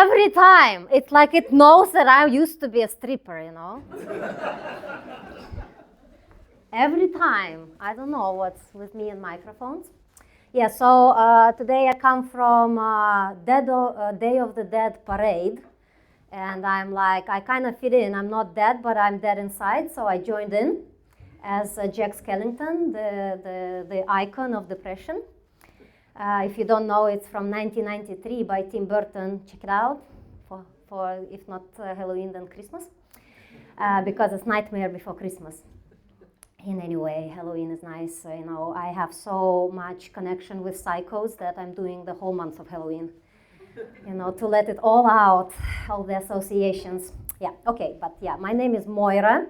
every time. It's like it knows that I used to be a stripper, you know. Every time. I don't know what's with me and microphones. Yeah, so today I come from Day of the Dead parade. And I'm like, I kind of fit in. I'm not dead, but I'm dead inside. So I joined in as Jack Skellington, the icon of depression. If you don't know, it's from 1993 by Tim Burton. Check it out for if not Halloween, then Christmas. Because it's Nightmare Before Christmas. In any way, Halloween is nice. You know, I have so much connection with psychos that I'm doing the whole month of Halloween. You know, to let it all out, all the associations. Yeah, okay, but yeah, my name is Moira,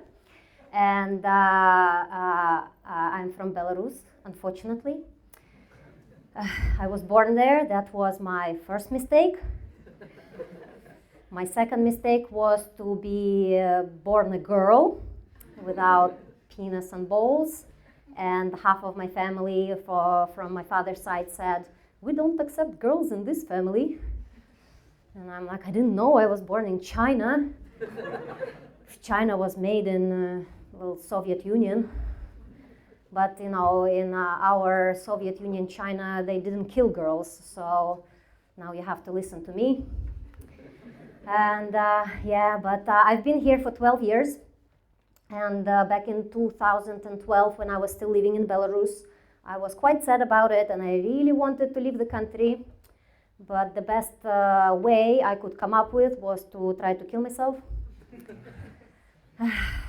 and I'm from Belarus, unfortunately. I was born there. That was my first mistake. My second mistake was to be born a girl without penis and balls, and half of my family from my father's side said, "We don't accept girls in this family." And I'm like, I didn't know I was born in China. China was made in Soviet Union. But, you know, in our Soviet Union, China, they didn't kill girls. So now you have to listen to me. And I've been here for 12 years. And back in 2012, when I was still living in Belarus, I was quite sad about it. And I really wanted to leave the country. But the best way I could come up with was to try to kill myself.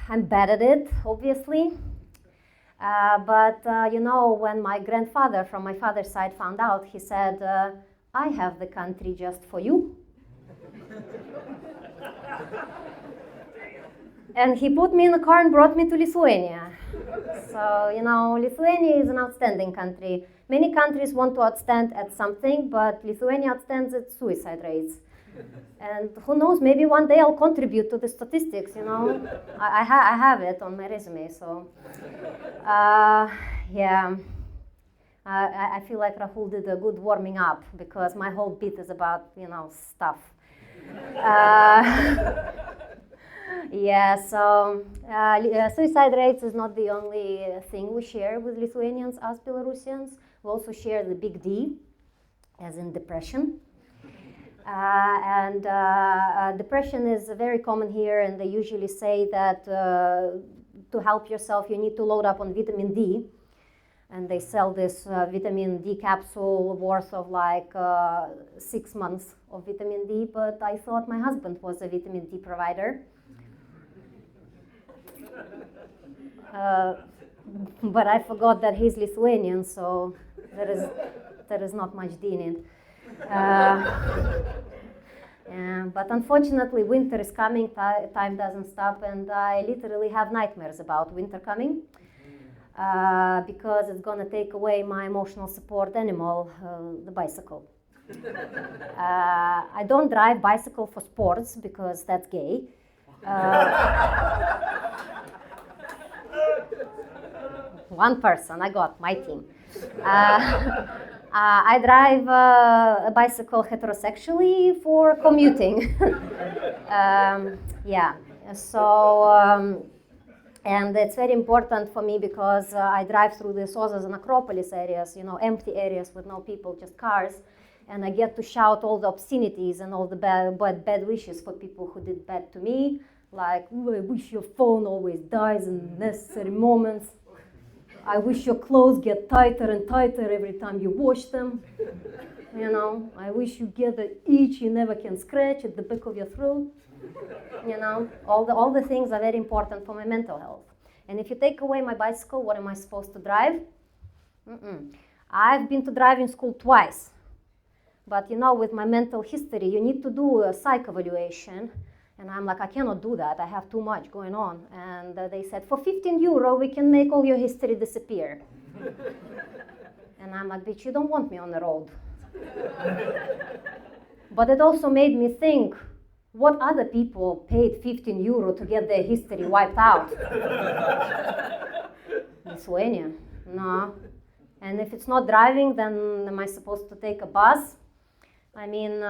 I'm bad at it, obviously. You know, when my grandfather from my father's side found out, he said, "I have the country just for you." And he put me in a car and brought me to Lithuania. So, you know, Lithuania is an outstanding country. Many countries want to outstand at something, but Lithuania outstands at suicide rates. And who knows, maybe one day I'll contribute to the statistics, you know. I have it on my resume, so. I feel like Rahul did a good warming up, because my whole bit is about, you know, stuff. Suicide rates is not the only thing we share with Lithuanians as Belarusians. We also share the big D, as in depression. Depression is very common here, and they usually say that to help yourself, you need to load up on vitamin D. And they sell this vitamin D capsule worth of like 6 months of vitamin D, but I thought my husband was a vitamin D provider. But I forgot that he's Lithuanian, so there is not much D in it. But unfortunately, winter is coming, time doesn't stop, and I literally have nightmares about winter coming because it's going to take away my emotional support animal, the bicycle. I don't drive bicycle for sports because that's gay. One person, I got my team. I drive a bicycle heterosexually for commuting. And it's very important for me because I drive through the Sozas and Acropolis areas, you know, empty areas with no people, just cars. And I get to shout all the obscenities and all the bad wishes for people who did bad to me. Like, I wish your phone always dies in necessary moments. I wish your clothes get tighter and tighter every time you wash them. You know, I wish you get the itch you never can scratch at the back of your throat. You know, all the things are very important for my mental health. And if you take away my bicycle, what am I supposed to drive? I've been to driving school twice. But you know, with my mental history, you need to do a psych evaluation. And I'm like, I cannot do that. I have too much going on. And they said, for 15 euro, we can make all your history disappear. And I'm like, bitch, you don't want me on the road. But it also made me think, what other people paid 15 euro to get their history wiped out? Lithuania, no. And if it's not driving, then am I supposed to take a bus? I mean,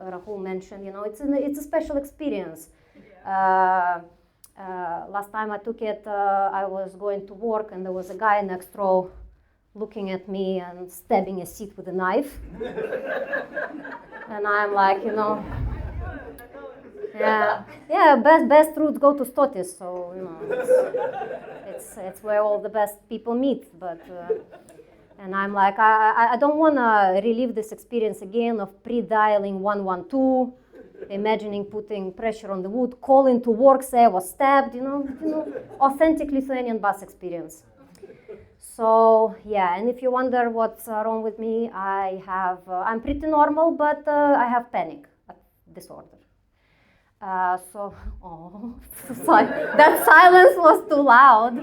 Rahul mentioned, it's a special experience. Last time I took it, I was going to work and there was a guy next row looking at me and stabbing a seat with a knife. And I'm like, best routes go to Stotis, so it's where all the best people meet. But and I'm like, I don't want to relive this experience again of pre-dialing 112, imagining putting pressure on the wood, calling to work, say I was stabbed. Authentic Lithuanian bus experience. So yeah, and if you wonder what's wrong with me, I'm pretty normal, but I have panic disorder. Sorry, that silence was too loud.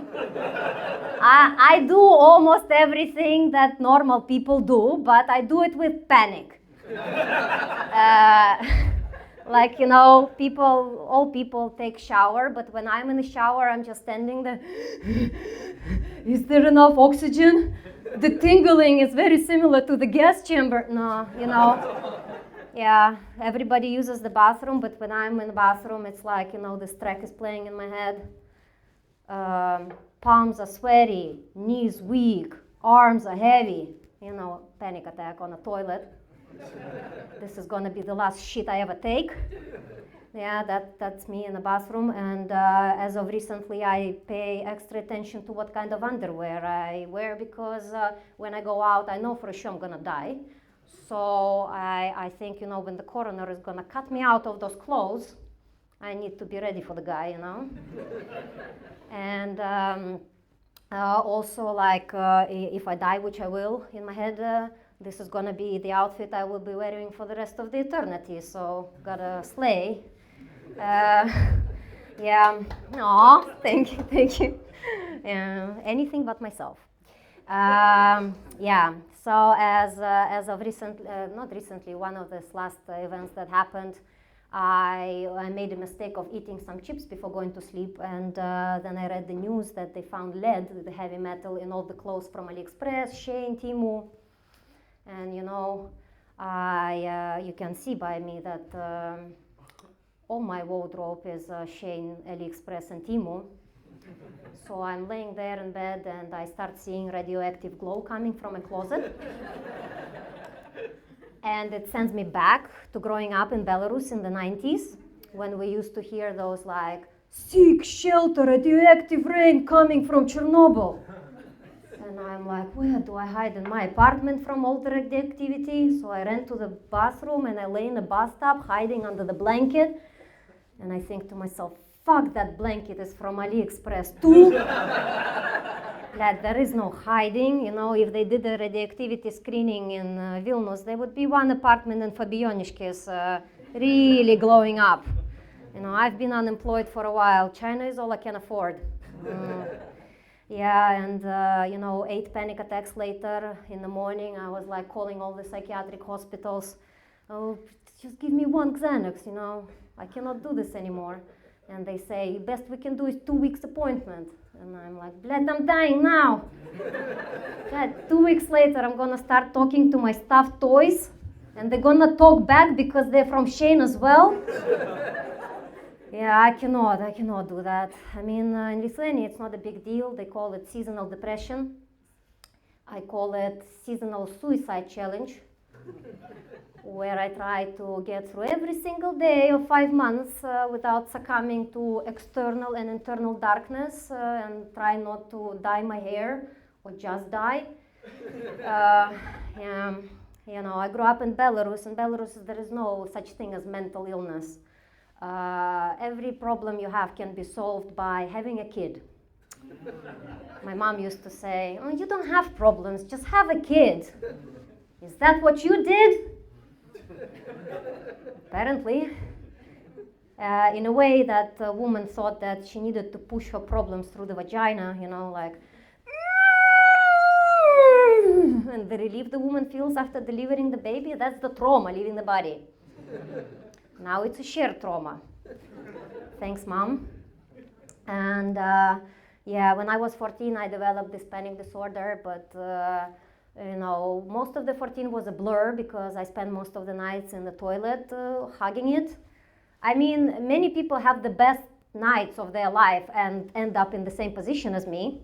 I do almost everything that normal people do, but I do it with panic. All people take shower, but when I'm in the shower, I'm just standing there. Is there enough oxygen? The tingling is very similar to the gas chamber. No, Yeah, everybody uses the bathroom, but when I'm in the bathroom, it's like, this track is playing in my head. Palms are sweaty, knees weak, arms are heavy. Panic attack on a toilet. This is gonna be the last shit I ever take. Yeah, that's me in the bathroom. And as of recently, I pay extra attention to what kind of underwear I wear because when I go out, I know for sure I'm gonna die. So I think, when the coroner is gonna cut me out of those clothes, I need to be ready for the guy, And also, if I die, which I will, in my head, this is gonna be the outfit I will be wearing for the rest of the eternity. So gotta slay. Yeah. Aw, thank you. Anything but myself. Yeah. So as of not recently, one of these last events that happened, I made a mistake of eating some chips before going to sleep, and then I read the news that they found lead, the heavy metal, in all the clothes from AliExpress, Shein, Temu, and you can see by me that all my wardrobe is Shein, AliExpress, and Temu. So I'm laying there in bed and I start seeing radioactive glow coming from a closet. And it sends me back to growing up in Belarus in the 90s, when we used to hear those seek shelter, radioactive rain coming from Chernobyl. And I'm like, where do I hide in my apartment from all the radioactivity? So I ran to the bathroom and I lay in the bathtub, hiding under the blanket. And I think to myself, fuck, that blanket is from AliExpress too. There is no hiding. If they did a radioactivity screening in Vilnius, there would be one apartment in Fabioniškės really glowing up. I've been unemployed for a while. China is all I can afford. Yeah, and 8 panic attacks later in the morning, I was calling all the psychiatric hospitals. Oh, just give me one Xanax, I cannot do this anymore. And they say, best we can do is 2 weeks appointment. And I'm like, bled, I'm dying now. Yeah, 2 weeks later, I'm gonna start talking to my stuffed toys, and they're gonna talk back because they're from Shein as well. Yeah, I cannot do that. I mean, in Lithuania, it's not a big deal. They call it seasonal depression. I call it seasonal suicide challenge, where I try to get through every single day of 5 months without succumbing to external and internal darkness, and try not to dye my hair or just die. Yeah, I grew up in Belarus. In Belarus, there is no such thing as mental illness. Every problem you have can be solved by having a kid. My mom used to say, oh, you don't have problems, just have a kid. Is that what you did? Apparently. In a way that a woman thought that she needed to push her problems through the vagina, and the relief the woman feels after delivering the baby, that's the trauma leaving the body. Now it's a shared trauma. Thanks, Mom. And yeah, when I was 14, I developed this panic disorder, but Most of the 14 was a blur because I spent most of the nights in the toilet hugging it. I mean, many people have the best nights of their life and end up in the same position as me.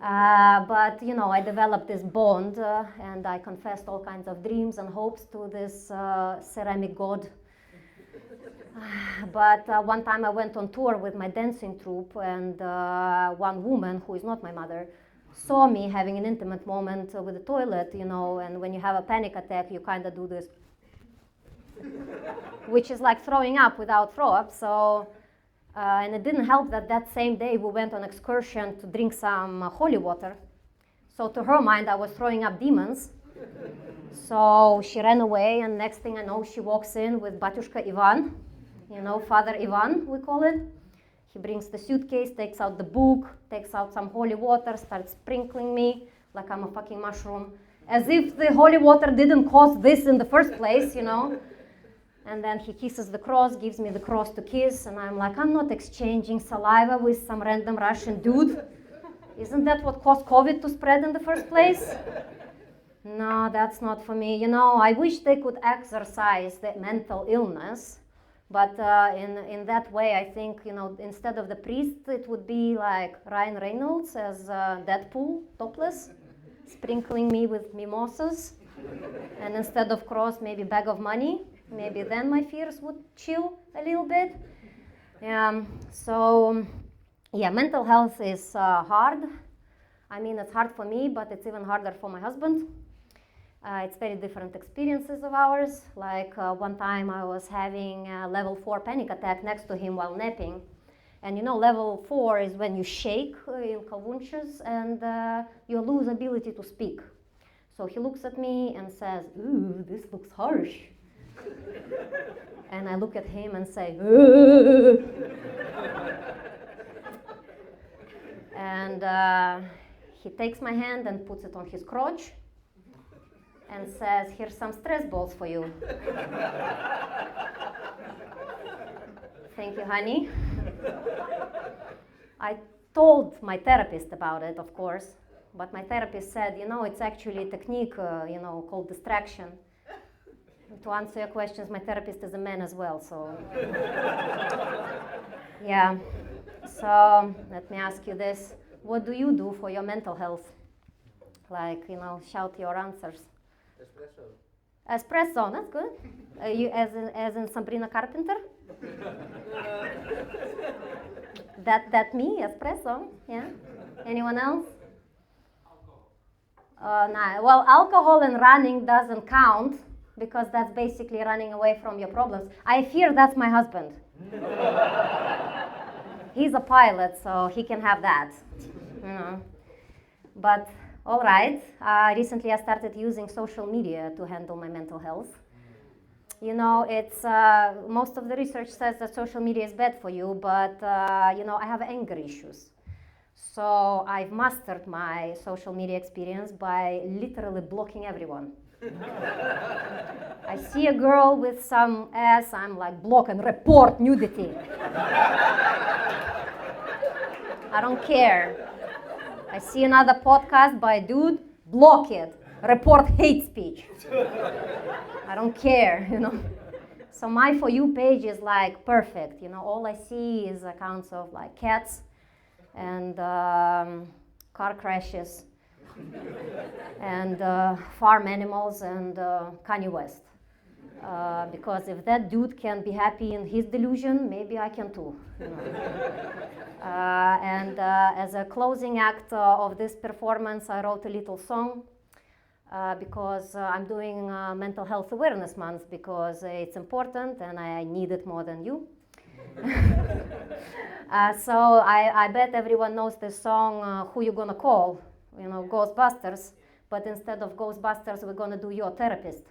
But I developed this bond and I confessed all kinds of dreams and hopes to this ceramic god. But one time I went on tour with my dancing troupe, and one woman, who is not my mother, saw me having an intimate moment with the toilet, and when you have a panic attack, you kind of do this, which is like throwing up without throw up. So, and it didn't help that same day we went on excursion to drink some holy water. So to her mind, I was throwing up demons. So she ran away, and next thing I know, she walks in with Batyushka Ivan, Father Ivan, we call it. He brings the suitcase, takes out the book, takes out some holy water, starts sprinkling me like I'm a fucking mushroom, as if the holy water didn't cause this in the first place, And then he kisses the cross, gives me the cross to kiss, and I'm like, I'm not exchanging saliva with some random Russian dude. Isn't that what caused COVID to spread in the first place? No, that's not for me. I wish they could exorcise the mental illness, but in that way, I think, instead of the priest, it would be like Ryan Reynolds as Deadpool, topless, sprinkling me with mimosas, and instead of cross, maybe bag of money. Maybe then my fears would chill a little bit. So, mental health is hard. I mean, it's hard for me, but it's even harder for my husband. It's very different experiences of ours. Like one time I was having a level 4 panic attack next to him while napping. And level 4 is when you shake in convulsions and you lose ability to speak. So he looks at me and says, "Ooh, this looks harsh." And I look at him and say, "Ooh." And he takes my hand and puts it on his crotch and says, "Here's some stress balls for you." Thank you, honey. I told my therapist about it, of course, but my therapist said, it's actually a technique, called distraction. To answer your questions, my therapist is a man as well, so. Yeah. So let me ask you this. What do you do for your mental health? Like, shout your answers. Espresso. Espresso, that's good. You as in Sabrina Carpenter? that me, espresso, yeah? Anyone else? Nah. Well, alcohol and running doesn't count because that's basically running away from your problems. I fear that's my husband. He's a pilot, so he can have that, But all right, recently I started using social media to handle my mental health. It's most of the research says that social media is bad for you, but I have anger issues. So I've mastered my social media experience by literally blocking everyone. I see a girl with some ass, I'm like, block and report nudity. I don't care. I see another podcast by a dude, block it, report hate speech. I don't care, So my For You page is like perfect, all I see is accounts of like cats and car crashes and farm animals and Kanye West. Because if that dude can be happy in his delusion, maybe I can too. And as a closing act of this performance, I wrote a little song because I'm doing Mental Health Awareness Month because it's important and I need it more than you. So I bet everyone knows this song, Who You Gonna Call? Ghostbusters. But instead of Ghostbusters, we're gonna do Your Therapist.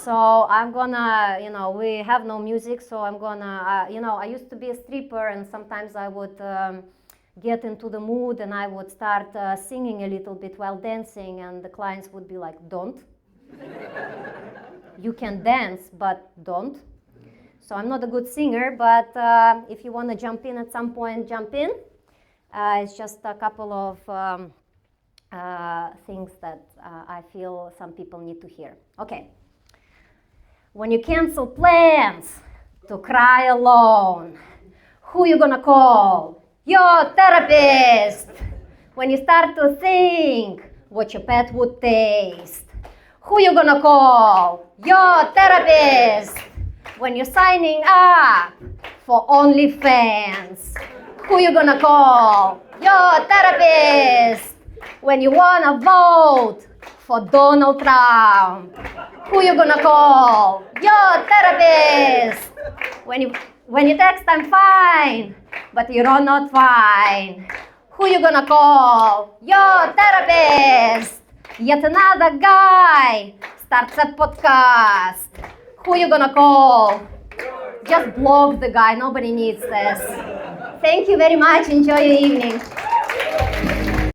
So I'm gonna, we have no music, so I'm gonna, I used to be a stripper and sometimes I would get into the mood and I would start singing a little bit while dancing and the clients would be like, don't. You can dance, but don't. So I'm not a good singer, but if you wanna jump in at some point, jump in. It's just a couple of things that I feel some people need to hear. Okay. When you cancel plans to cry alone, who you gonna call? Your therapist. When you start to think what your pet would taste, who you gonna call? Your therapist. When you're signing up for OnlyFans, who you gonna call? Your therapist. When you wanna vote for Donald Trump, who you gonna call? Your therapist. When you text I'm fine, but you're not fine, who you gonna call? Your therapist. Yet another guy starts a podcast. Who you gonna call? Just block the guy. Nobody needs this. Thank you very much. Enjoy your evening.